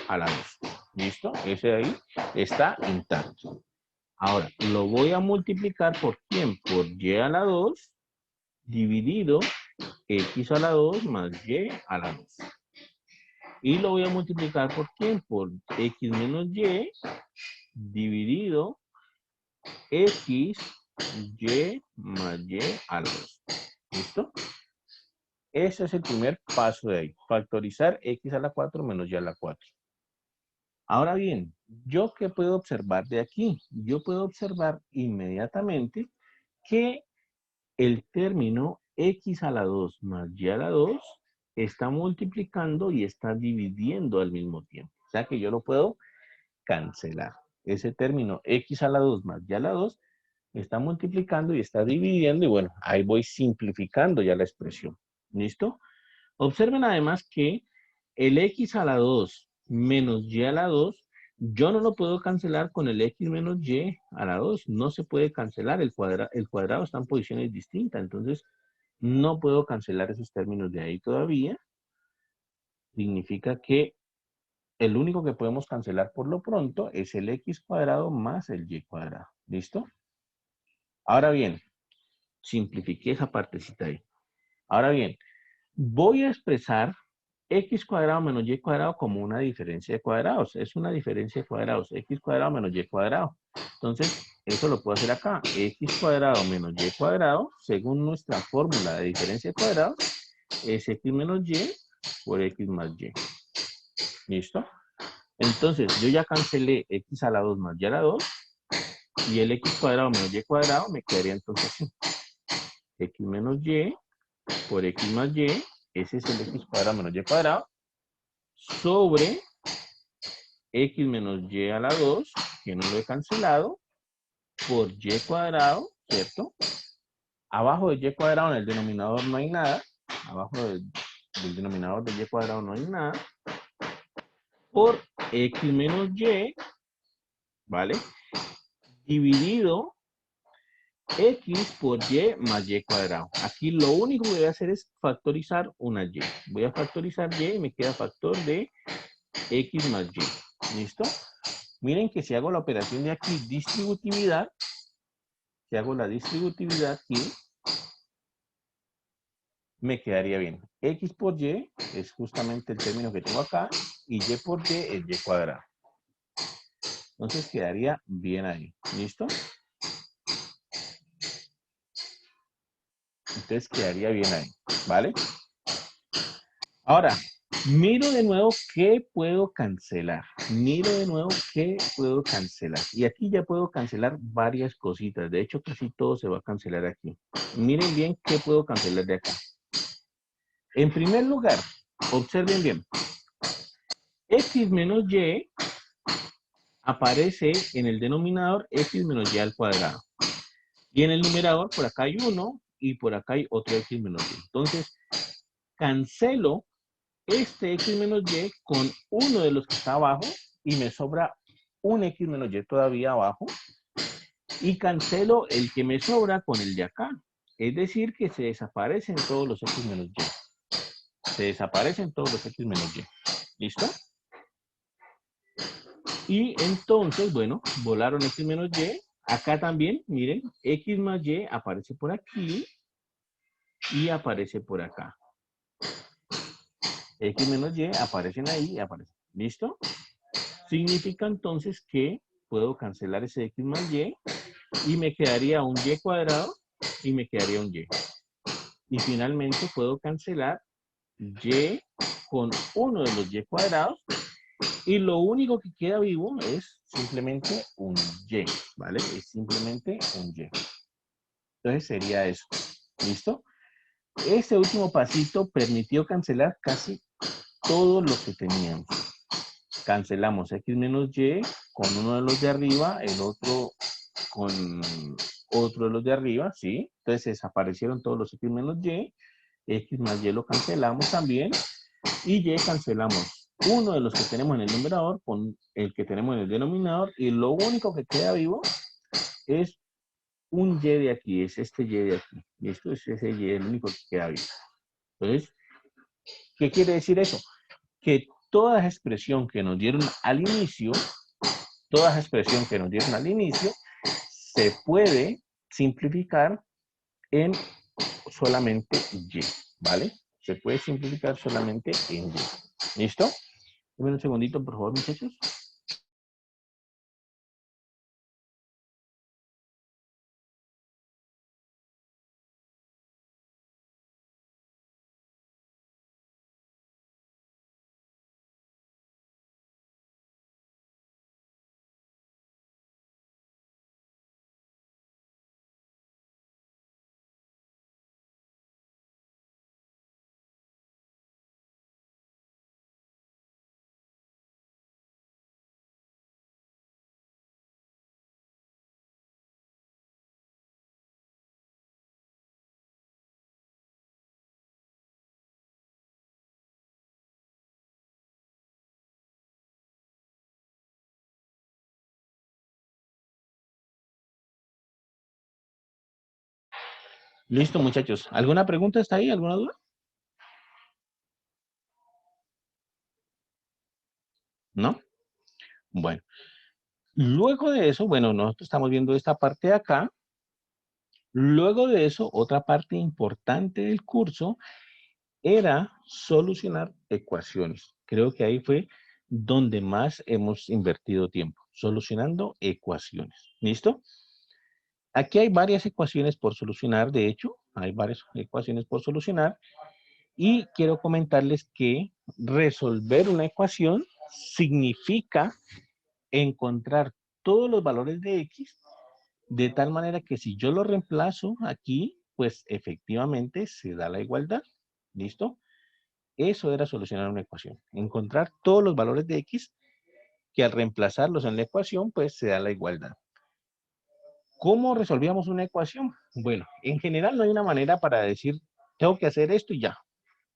a la 2. ¿Listo? Ese ahí está intacto. Ahora, lo voy a multiplicar por ¿quién? Por y a la 2 dividido x a la 2 más y a la 2. Y lo voy a multiplicar por ¿quién? Por x menos y dividido x y más y a la 2. ¿Listo? Ese es el primer paso de ahí. Factorizar x a la 4 menos y a la 4. Ahora bien, ¿yo qué puedo observar de aquí? Yo puedo observar inmediatamente que el término x a la 2 más y a la 2 está multiplicando y está dividiendo al mismo tiempo. O sea que yo lo puedo cancelar. Ese término x a la 2 más y a la 2 está multiplicando y está dividiendo y bueno, ahí voy simplificando ya la expresión. ¿Listo? Observen además que el x a la 2 menos y a la 2, yo no lo puedo cancelar con el x menos y a la 2. No se puede cancelar, el cuadrado está en posiciones distintas, entonces no puedo cancelar esos términos de ahí todavía. Significa que el único que podemos cancelar por lo pronto es el x cuadrado más el y cuadrado. ¿Listo? Ahora bien, simplifiqué esa partecita ahí. Ahora bien, voy a expresar x cuadrado menos y cuadrado como una diferencia de cuadrados. Es una diferencia de cuadrados. X cuadrado menos y cuadrado. Entonces, eso lo puedo hacer acá. X cuadrado menos y cuadrado, según nuestra fórmula de diferencia de cuadrados, es x menos y por x más y. ¿Listo? Entonces, yo ya cancelé x a la 2 más y a la 2. Y el x cuadrado menos y cuadrado me quedaría entonces así. X menos y por x más y. Ese es el x cuadrado menos y cuadrado. Sobre x menos y a la 2, que no lo he cancelado, por y cuadrado, ¿cierto? Abajo de y cuadrado en el denominador no hay nada. Abajo del denominador de y cuadrado no hay nada. Por x menos y, ¿vale? Dividido x por y más y cuadrado. Aquí lo único que voy a hacer es factorizar una y. Voy a factorizar y y me queda factor de x más y. ¿Listo? Miren que si hago la operación de aquí, distributividad, si hago la distributividad aquí, me quedaría bien. X por Y es justamente el término que tengo acá y Y por Y es Y cuadrado. Entonces quedaría bien ahí. ¿Listo? Entonces quedaría bien ahí. ¿Vale? Ahora, miro de nuevo qué puedo cancelar. Miro de nuevo qué puedo cancelar. Y aquí ya puedo cancelar varias cositas. De hecho, casi todo se va a cancelar aquí. Miren bien qué puedo cancelar de acá. En primer lugar, observen bien. X menos Y aparece en el denominador x menos y al cuadrado. Y en el numerador, por acá hay 1 y por acá hay otro x menos y. Entonces, cancelo este x menos y con uno de los que está abajo y me sobra un x menos y todavía abajo. Y cancelo el que me sobra con el de acá. Es decir, que se desaparecen todos los x menos y. Se desaparecen todos los x menos y. ¿Listo? Y entonces, bueno, volaron x menos y. Acá también, miren, x más y aparece por aquí y aparece por acá. X menos y aparecen ahí y aparecen. ¿Listo? Significa entonces que puedo cancelar ese x más y me quedaría un y cuadrado y me quedaría un y. Y finalmente puedo cancelar y con uno de los y cuadrados y lo único que queda vivo es simplemente un y, ¿vale? Es simplemente un y. Entonces sería eso. ¿Listo? Este último pasito permitió cancelar casi todo lo que teníamos. Cancelamos x menos y con uno de los de arriba, el otro con otro de los de arriba, ¿sí? Entonces desaparecieron todos los x menos y. X más y lo cancelamos también. Y y cancelamos uno de los que tenemos en el numerador con el que tenemos en el denominador. Y lo único que queda vivo es un y de aquí, es este y de aquí. Y esto es ese y, el único que queda vivo. Entonces, ¿qué quiere decir eso? Que toda esa expresión que nos dieron al inicio, toda esa expresión que nos dieron al inicio, se puede simplificar en solamente y, ¿vale? Se puede simplificar solamente en y. ¿Listo? Dame un segundito, por favor, muchachos. Listo, muchachos. ¿Alguna pregunta está ahí? ¿Alguna duda? ¿No? Bueno. Luego de eso, bueno, nosotros estamos viendo esta parte de acá. Luego de eso, otra parte importante del curso era solucionar ecuaciones. Creo que ahí fue donde más hemos invertido tiempo, solucionando ecuaciones. ¿Listo? Aquí hay varias ecuaciones por solucionar, de hecho, hay varias ecuaciones por solucionar. Y quiero comentarles que resolver una ecuación significa encontrar todos los valores de X de tal manera que si yo lo reemplazo aquí, pues efectivamente se da la igualdad. ¿Listo? Eso era solucionar una ecuación. Encontrar todos los valores de X que al reemplazarlos en la ecuación, pues se da la igualdad. ¿Cómo resolvíamos una ecuación? Bueno, en general no hay una manera para decir, tengo que hacer esto y ya.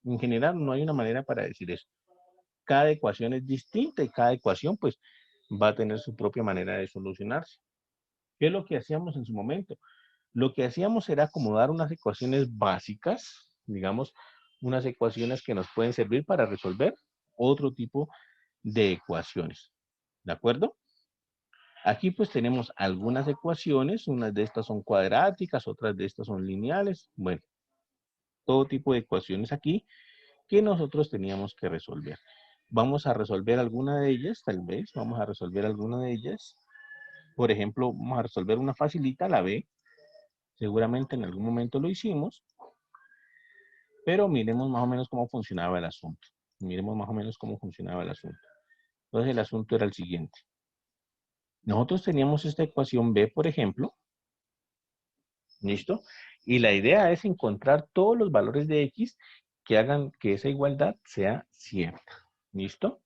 En general no hay una manera para decir eso. Cada ecuación es distinta y cada ecuación pues va a tener su propia manera de solucionarse. ¿Qué es lo que hacíamos en su momento? Lo que hacíamos era acomodar unas ecuaciones básicas, digamos, unas ecuaciones que nos pueden servir para resolver otro tipo de ecuaciones. ¿De acuerdo? Aquí pues tenemos algunas ecuaciones, unas de estas son cuadráticas, otras de estas son lineales. Bueno, todo tipo de ecuaciones aquí que nosotros teníamos que resolver. Vamos a resolver alguna de ellas, tal vez, vamos a resolver alguna de ellas. Por ejemplo, vamos a resolver una facilita, la B. Seguramente en algún momento lo hicimos, pero miremos más o menos cómo funcionaba el asunto. Miremos más o menos cómo funcionaba el asunto. Entonces el asunto era el siguiente. Nosotros teníamos esta ecuación B, por ejemplo, ¿listo? Y la idea es encontrar todos los valores de X que hagan que esa igualdad sea cierta, ¿listo?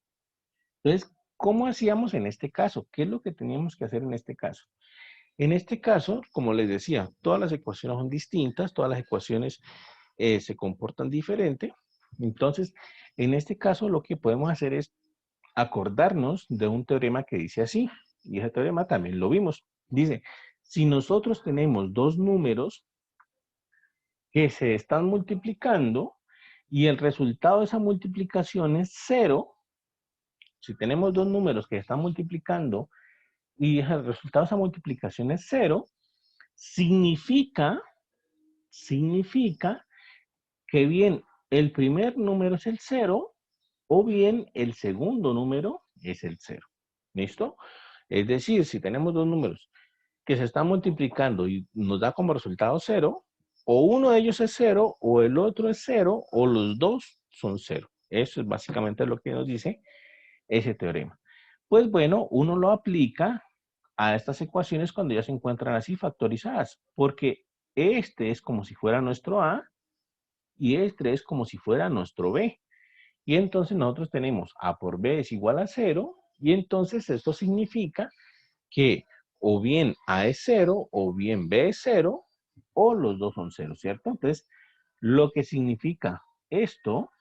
Entonces, ¿cómo hacíamos en este caso? ¿Qué es lo que teníamos que hacer en este caso? En este caso, como les decía, todas las ecuaciones son distintas, todas las ecuaciones se comportan diferente. Entonces, en este caso, lo que podemos hacer es acordarnos de un teorema que dice así, y ese teorema también lo vimos. Dice, si nosotros tenemos dos números que se están multiplicando y el resultado de esa multiplicación es cero, si tenemos dos números que se están multiplicando y el resultado de esa multiplicación es cero, significa que bien el primer número es el cero o bien el segundo número es el cero. ¿Listo? Es decir, si tenemos dos números que se están multiplicando y nos da como resultado cero, o uno de ellos es cero, o el otro es cero, o los dos son cero. Eso es básicamente lo que nos dice ese teorema. Pues bueno, uno lo aplica a estas ecuaciones cuando ya se encuentran así factorizadas, porque este es como si fuera nuestro A y este es como si fuera nuestro B. Y entonces nosotros tenemos A por B es igual a cero, y entonces esto significa que o bien A es cero, o bien B es cero, o los dos son cero, ¿cierto? Entonces, lo que significa esto,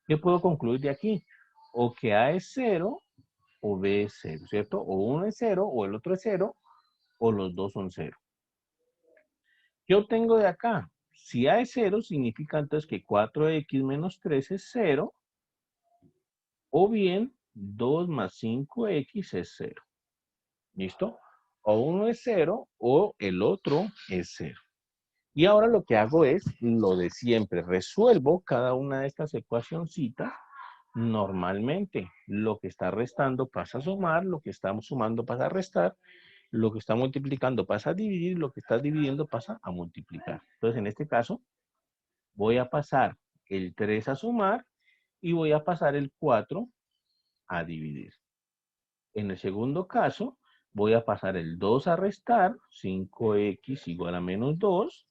¿qué puedo concluir de aquí? O que A es cero, o B es cero, ¿cierto? O uno es cero, o el otro es cero, o los dos son cero. ¿Qué obtengo de acá? Si A es cero, significa entonces que 4x menos 3 es cero, O bien 2 más 5x es 0. ¿Listo? O uno es 0 o el otro es 0. Y ahora lo que hago es lo de siempre. Resuelvo cada una de estas ecuacioncitas normalmente. Lo que está restando pasa a sumar, lo que estamos sumando pasa a restar, lo que está multiplicando pasa a dividir, lo que está dividiendo pasa a multiplicar. Entonces, en este caso, voy a pasar el 3 a sumar y voy a pasar el 4 a dividir. En el segundo caso, voy a pasar el 2 a restar, 5x igual a menos 2,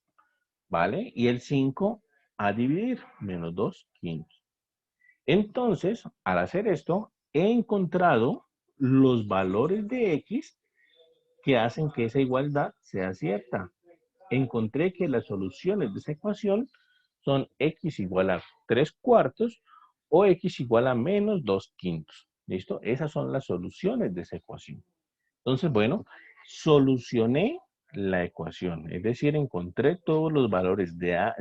¿vale? Y el 5 a dividir, menos 2 quintos. Entonces, al hacer esto, he encontrado los valores de x que hacen que esa igualdad sea cierta. Encontré que las soluciones de esa ecuación son x igual a 3 cuartos o x igual a menos 2 quintos. ¿Listo? Esas son las soluciones de esa ecuación. Entonces, bueno, solucioné la ecuación. Es decir, encontré todos los valores de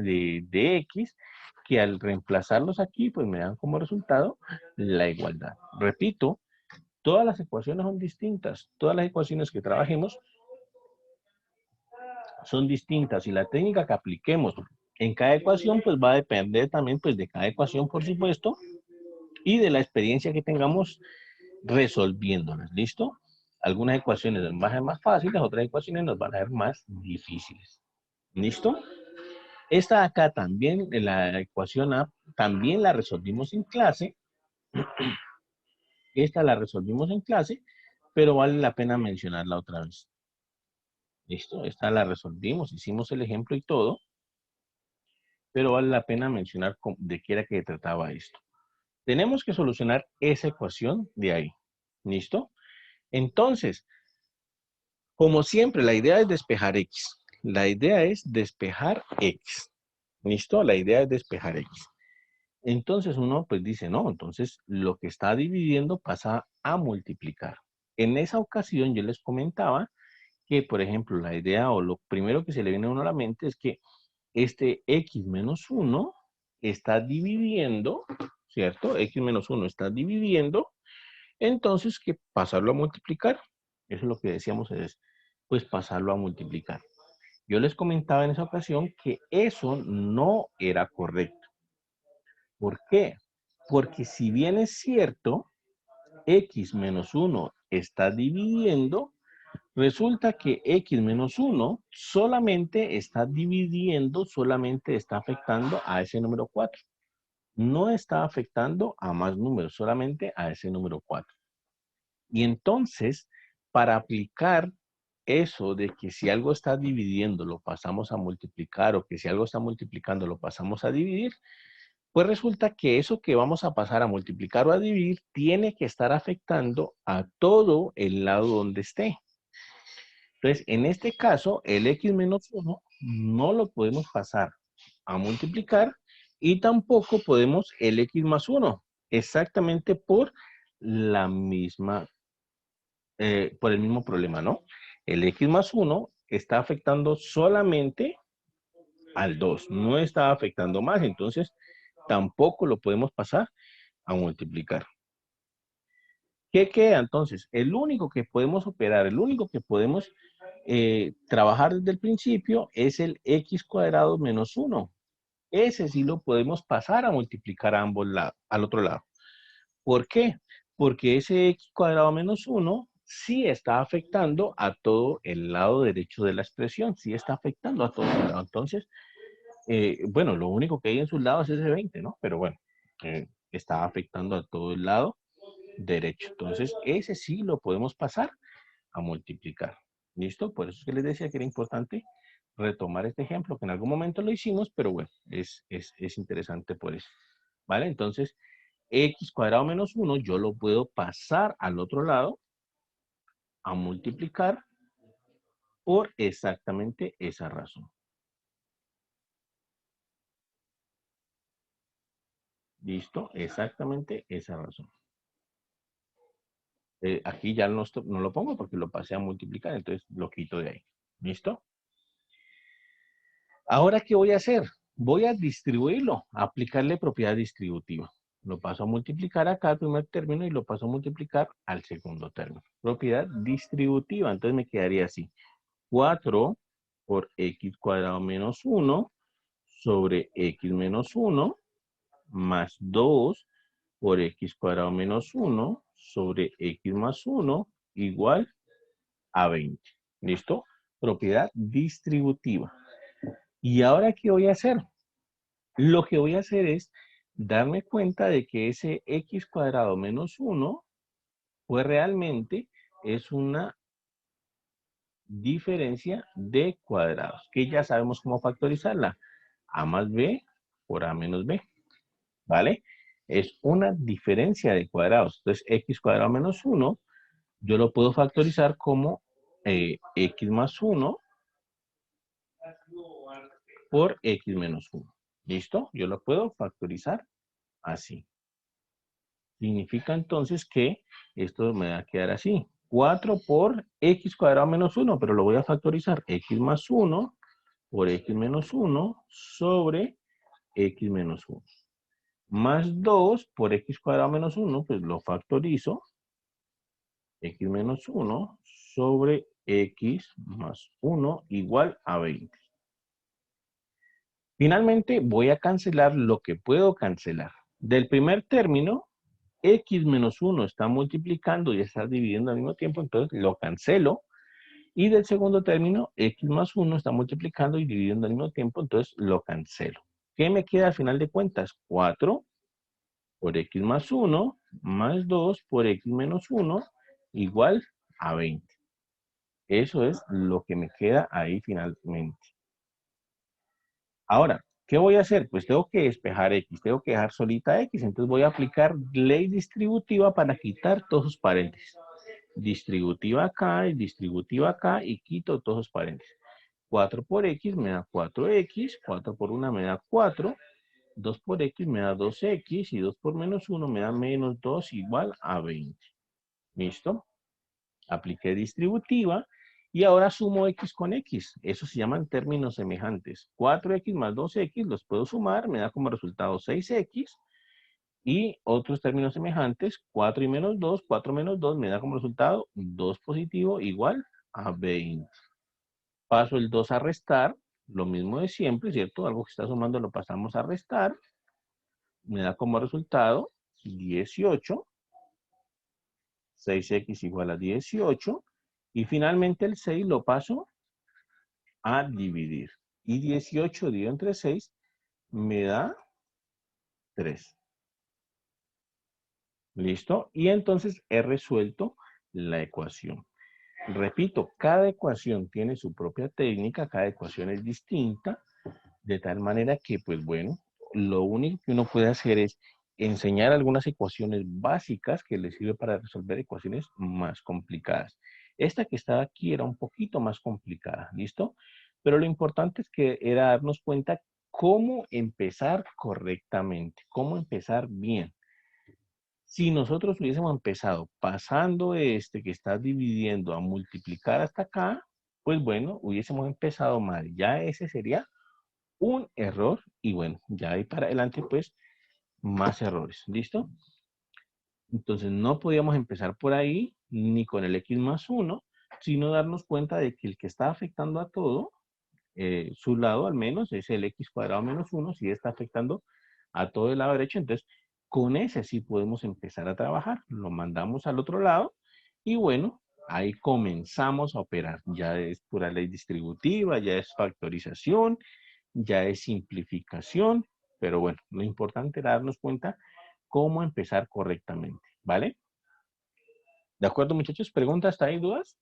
x que al reemplazarlos aquí, pues me dan como resultado la igualdad. Repito, todas las ecuaciones son distintas. Todas las ecuaciones que trabajemos son distintas y la técnica que apliquemos en cada ecuación pues va a depender también pues de cada ecuación, por supuesto, y de la experiencia que tengamos resolviéndolas. ¿Listo? Algunas ecuaciones nos van a ser más fáciles, otras ecuaciones nos van a ser más difíciles. ¿Listo? Esta acá también, la ecuación A, también la resolvimos en clase. Esta la resolvimos en clase, pero vale la pena mencionarla otra vez. ¿Listo? Esta la resolvimos, hicimos el ejemplo y todo, pero vale la pena mencionar de qué era que trataba esto. Tenemos que solucionar esa ecuación de ahí. ¿Listo? Entonces, como siempre, la idea es despejar x. La idea es despejar x. ¿Listo? La idea es despejar x. Entonces uno pues dice, no, entonces lo que está dividiendo pasa a multiplicar. En esa ocasión yo les comentaba que, por ejemplo, la idea o lo primero que se le viene a uno a la mente es que este x menos 1 está dividiendo, ¿cierto? X menos 1 está dividiendo, entonces que pasarlo a multiplicar. Eso es lo que decíamos, es pues pasarlo a multiplicar. Yo les comentaba en esa ocasión que eso no era correcto. ¿Por qué? Porque si bien es cierto, x menos 1 está dividiendo, resulta que x menos 1 solamente está dividiendo, solamente está afectando a ese número 4. No está afectando a más números, solamente a ese número 4. Y entonces, para aplicar eso de que si algo está dividiendo lo pasamos a multiplicar o que si algo está multiplicando lo pasamos a dividir, pues resulta que eso que vamos a pasar a multiplicar o a dividir tiene que estar afectando a todo el lado donde esté. Entonces, en este caso, el x menos 1 no lo podemos pasar a multiplicar y tampoco podemos el x más 1, exactamente por la misma, por el mismo problema, ¿no? El x más 1 está afectando solamente al 2, no está afectando más, entonces tampoco lo podemos pasar a multiplicar. ¿Qué queda entonces? El único que podemos operar, el único que podemos trabajar desde el principio es el x cuadrado menos 1. Ese sí lo podemos pasar a multiplicar a ambos lados, al otro lado. ¿Por qué? Porque ese x cuadrado menos 1 sí está afectando a todo el lado derecho de la expresión, sí está afectando a todo el lado. Entonces, bueno, lo único que hay en sus lados es ese 20, ¿no? Pero bueno, está afectando a todo el lado derecho. Entonces, ese sí lo podemos pasar a multiplicar. ¿Listo? Por eso es que les decía que era importante retomar este ejemplo, que en algún momento lo hicimos, pero bueno, es interesante por eso. ¿Vale? Entonces, x cuadrado menos 1 yo lo puedo pasar al otro lado a multiplicar por exactamente esa razón. ¿Listo? Exactamente esa razón. Aquí ya no lo pongo porque lo pasé a multiplicar, entonces lo quito de ahí. ¿Listo? Ahora, ¿qué voy a hacer? Voy a distribuirlo, a aplicarle propiedad distributiva. Lo paso a multiplicar acá al primer término y lo paso a multiplicar al segundo término. Propiedad distributiva. Entonces me quedaría así. 4 por x cuadrado menos 1 sobre x menos 1 más 2 por x cuadrado menos 1 sobre x más 1 igual a 20. ¿Listo? Propiedad distributiva. ¿Y ahora qué voy a hacer? Lo que voy a hacer es darme cuenta de que ese x cuadrado menos 1, pues realmente es una diferencia de cuadrados, que ya sabemos cómo factorizarla. A más b por a menos b, ¿vale? Es una diferencia de cuadrados. Entonces, x cuadrado menos 1, yo lo puedo factorizar como x más 1 por x menos 1. ¿Listo? Yo lo puedo factorizar así. Significa entonces que esto me va a quedar así. 4 por x cuadrado menos 1, pero lo voy a factorizar. X más 1 por x menos 1 sobre x menos 1. Más 2 por x cuadrado menos 1, pues lo factorizo. X menos 1 sobre x más 1 igual a 20. Finalmente voy a cancelar lo que puedo cancelar. Del primer término, x menos 1 está multiplicando y está dividiendo al mismo tiempo, entonces lo cancelo. Y del segundo término, x más 1 está multiplicando y dividiendo al mismo tiempo, entonces lo cancelo. ¿Qué me queda al final de cuentas? 4 por x más 1 más 2 por x menos 1 igual a 20. Eso es lo que me queda ahí finalmente. Ahora, ¿qué voy a hacer? Pues tengo que despejar x, tengo que dejar solita x, entonces voy a aplicar ley distributiva para quitar todos sus paréntesis. Distributiva acá y distributiva acá y quito todos los paréntesis. 4 por x me da 4x, 4 por 1 me da 4, 2 por x me da 2x y 2 por menos 1 me da menos 2 igual a 20. ¿Listo? Apliqué distributiva y ahora sumo x con x. Eso se llaman términos semejantes. 4x más 2x los puedo sumar, me da como resultado 6x. Y otros términos semejantes, 4 y menos 2, 4 menos 2 me da como resultado 2 positivo igual a 20. Paso el 2 a restar, lo mismo de siempre, ¿cierto? Algo que está sumando lo pasamos a restar. Me da como resultado 18. 6x igual a 18. Y finalmente el 6 lo paso a dividir. Y 18 dividido entre 6 me da 3. ¿Listo? Y entonces he resuelto la ecuación. Repito, cada ecuación tiene su propia técnica, cada ecuación es distinta, de tal manera que, pues bueno, lo único que uno puede hacer es enseñar algunas ecuaciones básicas que le sirve para resolver ecuaciones más complicadas. Esta que estaba aquí era un poquito más complicada, ¿listo? Pero lo importante es que era darnos cuenta cómo empezar correctamente, cómo empezar bien. Si nosotros hubiésemos empezado pasando este que está dividiendo a multiplicar hasta acá, pues bueno, hubiésemos empezado mal. Ya ese sería un error y bueno, ya ahí para adelante pues más errores. ¿Listo? Entonces no podíamos empezar por ahí ni con el x más 1, sino darnos cuenta de que el que está afectando a todo, su lado al menos, es el x cuadrado menos 1, si está afectando a todo el lado derecho, entonces con ese sí podemos empezar a trabajar. Lo mandamos al otro lado y bueno, ahí comenzamos a operar. Ya es pura ley distributiva, ya es factorización, ya es simplificación, pero bueno, lo importante era darnos cuenta cómo empezar correctamente, ¿vale? ¿De acuerdo, muchachos? ¿Preguntas? ¿Hay dudas?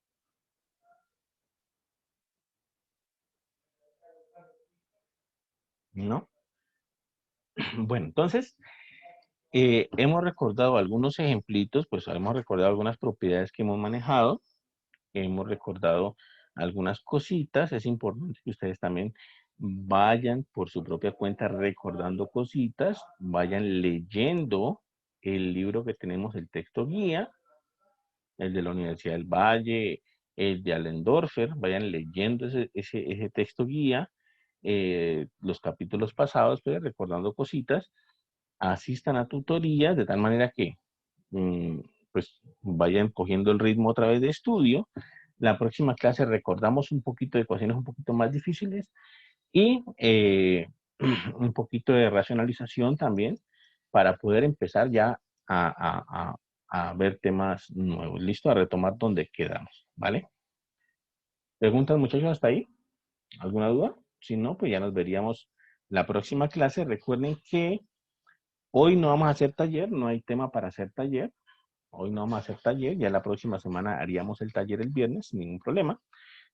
¿No? Bueno, entonces, hemos recordado algunos ejemplitos, pues hemos recordado algunas propiedades que hemos manejado, hemos recordado algunas cositas. Es importante que ustedes también vayan por su propia cuenta recordando cositas, vayan leyendo el libro que tenemos, el texto guía, el de la Universidad del Valle, el de Allendorfer, vayan leyendo ese texto guía, los capítulos pasados, pues recordando cositas. asistan a tutorías de tal manera que pues vayan cogiendo el ritmo otra vez de estudio. La próxima clase recordamos un poquito de ecuaciones un poquito más difíciles y un poquito de racionalización también para poder empezar ya a ver temas nuevos. Listo, a retomar donde quedamos, ¿vale? ¿Preguntas, muchachos, hasta ahí? ¿Alguna duda? Si no, pues ya nos veríamos la próxima clase. Recuerden que hoy no vamos a hacer taller, no hay tema para hacer taller. Hoy no vamos a hacer taller, ya la próxima semana haríamos el taller el viernes sin ningún problema,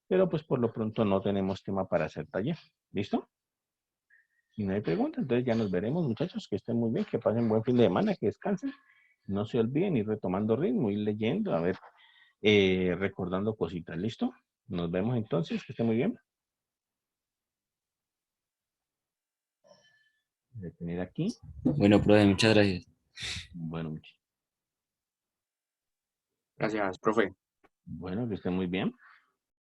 pero pues por lo pronto no tenemos tema para hacer taller. ¿Listo? Si no hay preguntas, entonces ya nos veremos, muchachos, que estén muy bien, que pasen buen fin de semana, que descansen. No se olviden ir retomando ritmo, ir leyendo, a ver, recordando cositas. ¿Listo? Nos vemos entonces, que estén muy bien. Detener aquí. Bueno, profe, muchas gracias. Bueno, Gracias, profe. bueno, que estén muy bien.